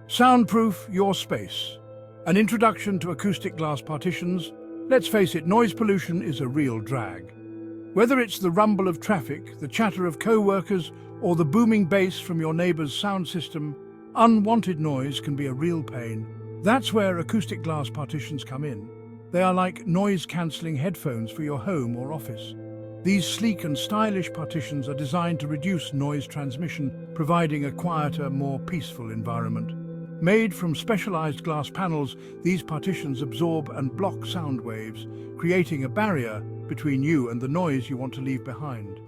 Soundproof your space. An introduction to acoustic glass partitions. Let's face it, noise pollution is a real drag. Whether it's the rumble of traffic, the chatter of co-workers, or the booming bass from your neighbor's sound system, unwanted noise can be a real pain. That's where acoustic glass partitions come in. They are like noise-cancelling headphones for your home or office. These sleek and stylish partitions are designed to reduce noise transmission, providing a quieter, more peaceful environment. Made from specialized glass panels, these partitions absorb and block sound waves, creating a barrier between you and the noise you want to leave behind.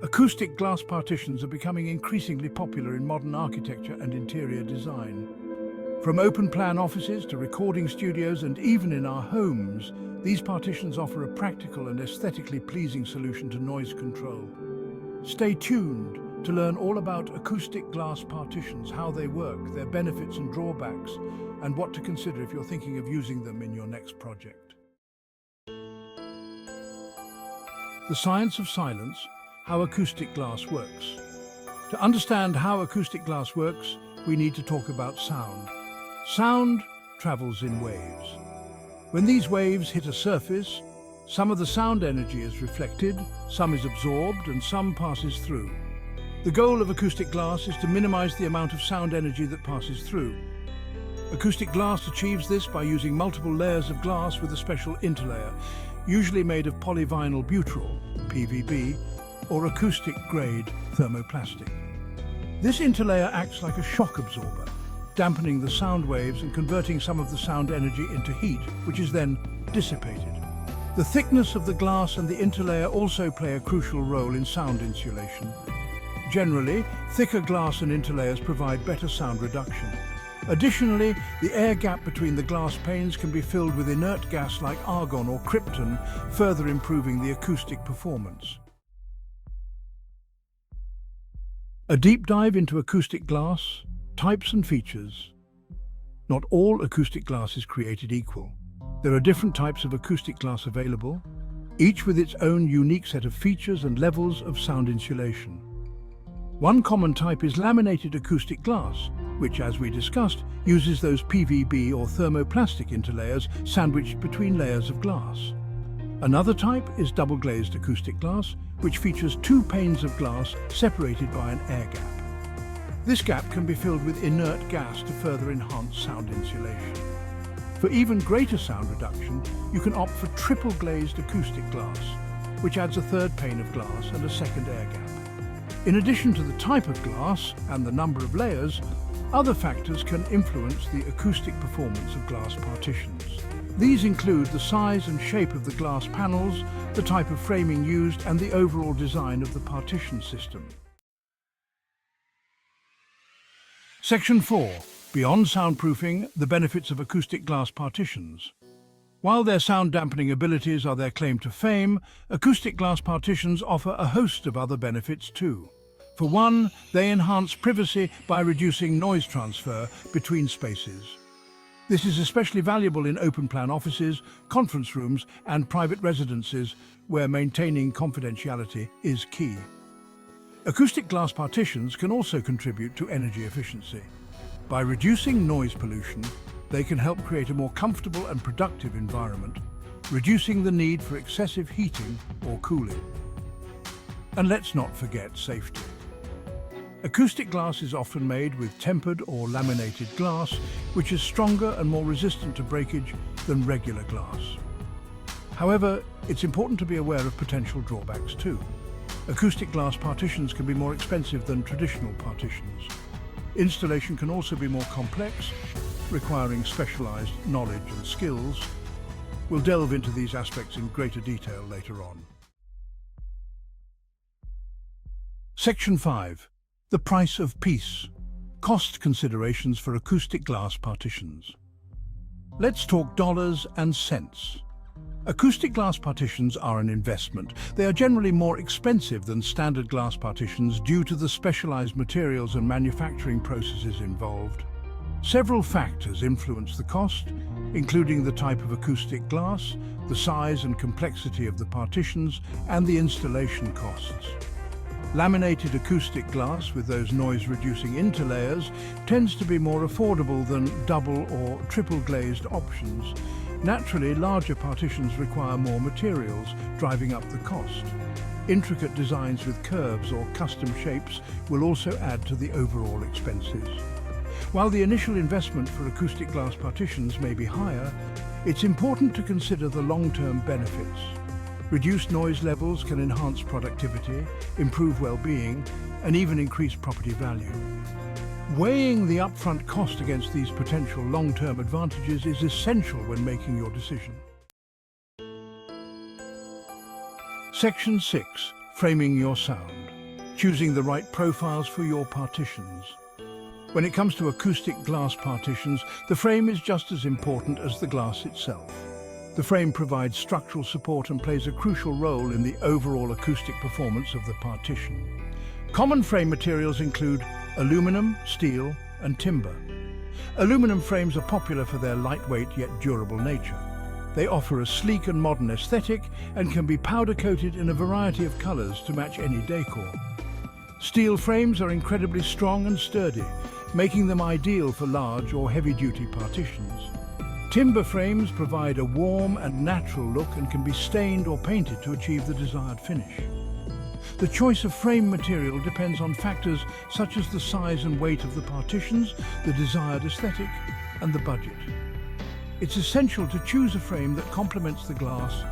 Acoustic glass partitions are becoming increasingly popular in modern architecture and interior design. From open-plan offices to recording studios and even in our homes, these partitions offer a practical and aesthetically pleasing solution to noise control. Stay tuned to learn all about acoustic glass partitions, how they work, their benefits and drawbacks, and what to consider if you're thinking of using them in your next project. The science of silence, how acoustic glass works. To understand how acoustic glass works, we need to talk about sound. Sound travels in waves. When these waves hit a surface, some of the sound energy is reflected, some is absorbed, and some passes through. The goal of acoustic glass is to minimize the amount of sound energy that passes through. Acoustic glass achieves this by using multiple layers of glass with a special interlayer, usually made of polyvinyl butyrol, PVB, or acoustic-grade thermoplastic. This interlayer acts like a shock absorber, dampening the sound waves and converting some of the sound energy into heat, which is then dissipated. The thickness of the glass and the interlayer also play a crucial role in sound insulation. Generally, thicker glass and interlayers provide better sound reduction. Additionally, the air gap between the glass panes can be filled with inert gas like argon or krypton, further improving the acoustic performance. A deep dive into acoustic glass, types and features. Not all acoustic glass is created equal. There are different types of acoustic glass available, each with its own unique set of features and levels of sound insulation. One common type is laminated acoustic glass, which, as we discussed, uses those PVB or thermoplastic interlayers sandwiched between layers of glass. Another type is double-glazed acoustic glass, which features two panes of glass separated by an air gap. This gap can be filled with inert gas to further enhance sound insulation. For even greater sound reduction, you can opt for triple-glazed acoustic glass, which adds a third pane of glass and a second air gap. In addition to the type of glass and the number of layers, other factors can influence the acoustic performance of glass partitions. These include the size and shape of the glass panels, the type of framing used, and the overall design of the partition system. Section 4. Beyond soundproofing, the benefits of acoustic glass partitions. While their sound dampening abilities are their claim to fame, acoustic glass partitions offer a host of other benefits too. For one, they enhance privacy by reducing noise transfer between spaces. This is especially valuable in open-plan offices, conference rooms, and private residences where maintaining confidentiality is key. Acoustic glass partitions can also contribute to energy efficiency. By reducing noise pollution, they can help create a more comfortable and productive environment, reducing the need for excessive heating or cooling. And let's not forget safety. Acoustic glass is often made with tempered or laminated glass, which is stronger and more resistant to breakage than regular glass. However, it's important to be aware of potential drawbacks too. Acoustic glass partitions can be more expensive than traditional partitions. Installation can also be more complex, requiring specialized knowledge and skills. We'll delve into these aspects in greater detail later on. Section 5. The price of peace. Cost considerations for acoustic glass partitions. Let's talk dollars and cents. Acoustic glass partitions are an investment. They are generally more expensive than standard glass partitions due to the specialized materials and manufacturing processes involved. Several factors influence the cost, including the type of acoustic glass, the size and complexity of the partitions, and the installation costs. Laminated acoustic glass with those noise-reducing interlayers tends to be more affordable than double or triple glazed options. Naturally, larger partitions require more materials, driving up the cost. Intricate designs with curves or custom shapes will also add to the overall expenses. While the initial investment for acoustic glass partitions may be higher, it's important to consider the long-term benefits. Reduced noise levels can enhance productivity, improve well-being, and even increase property value. Weighing the upfront cost against these potential long-term advantages is essential when making your decision. Section 6. Framing your sound. Choosing the right profiles for your partitions. When it comes to acoustic glass partitions, the frame is just as important as the glass itself. The frame provides structural support and plays a crucial role in the overall acoustic performance of the partition. Common frame materials include aluminum, steel, and timber. Aluminum frames are popular for their lightweight yet durable nature. They offer a sleek and modern aesthetic and can be powder-coated in a variety of colors to match any decor. Steel frames are incredibly strong and sturdy, making them ideal for large or heavy-duty partitions. Timber frames provide a warm and natural look and can be stained or painted to achieve the desired finish. The choice of frame material depends on factors such as the size and weight of the partitions, the desired aesthetic, and the budget. It's essential to choose a frame that complements the glass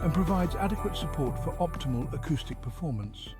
and provides adequate support for optimal acoustic performance.